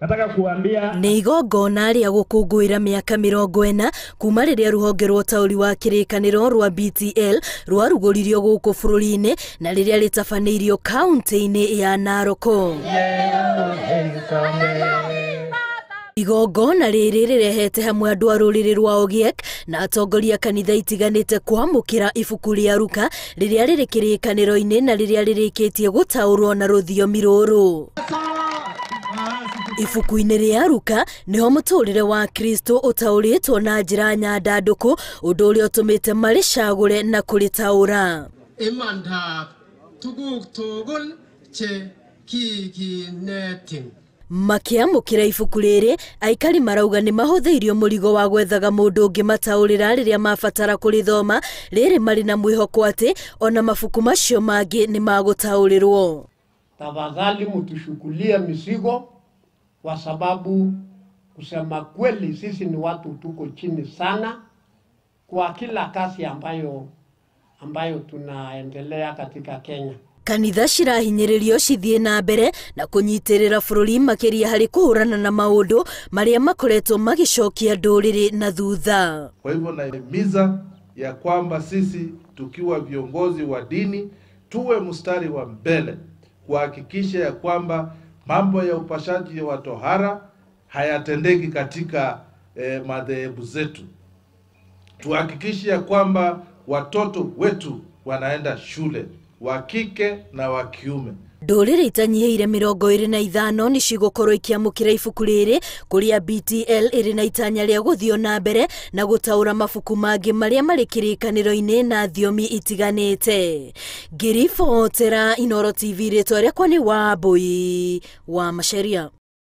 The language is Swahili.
Nataka kuambia nĩ igongona rĩa gũkũngũĩra mĩaka 40 kuma rĩrĩa rũhonge rwa ũtaũri wa kĩrĩkanĩro rwa BTL rwarugũririo gũkũ bũrũri-inĩ na rĩrĩa rĩtabanĩirio kaunti-inĩ ya Narok. Igongona rĩrĩ rĩrehete hamwe andũ a rũrĩrĩ rwa Ogiek na atongoria kanitha itiganĩte kwamũkĩra ibuku rĩa Ruka rĩrĩa rĩrĩ kĩrĩkanĩro-inĩ na rĩrĩa rĩrĩkĩtie gũtaũrwo na rũthiomi rũrũ. Ibuku-inĩ rĩa Ruka niho mũtũrĩre wa Kristo ũtaũrĩtwo na njĩra nyandandũku, ũndũ ũrĩa ũtũmĩte marĩcagũre na kũrĩtaũra. Makĩamũkĩra ibuku rĩrĩ, aikari marauga nĩ mahũthĩirio mũrigo wa gwethaga mũndũ ũngĩ mataũrĩra rĩrĩa mabatara kũrĩthoma, rĩrĩ marĩ na mwĩhoko atĩ ona mabuku macio mangĩ nĩ magũtaũrĩrwo. Tafadhali mtushukulie mizigo kwa sababu kusema kweli sisi ni watu tuko chini sana kwa kila kazi ambayo tunaendelea katika Kenya. Kanitha cirahinyĩrĩrio cithiĩ na mbere na kũnyitĩrĩra bũrũri makĩria harĩ kũhũrana na maũndũ marĩa makoretwo magĩcokia ndũrĩrĩ na thutha. Kwa hivyo nahimiza ya kwamba sisi tukiwa viongozi wa dini tuwe mstari wa mbele kuhakikisha ya kwamba mambo ya upashaji wa tohara hayatendeki katika madhehebu zetu. Tuhakikishe ya kwamba watoto wetu wanaenda shule, wa kike na wa kiume. Ndũrĩrĩ itanyihĩire 25 nĩ cigũkorwo ikĩamũkĩra ibuku rĩrĩ, kũrĩa BTL ĩrĩ na itanya rĩa gũthiĩ na mbere na gũtaũra mabuku mangĩ marĩa marĩ kĩrĩkanĩro-inĩ na thiomi itiganĩte. Ngĩribotera Inooro TV, rĩtwa rĩakwa nĩ Wambũi wa Macharia.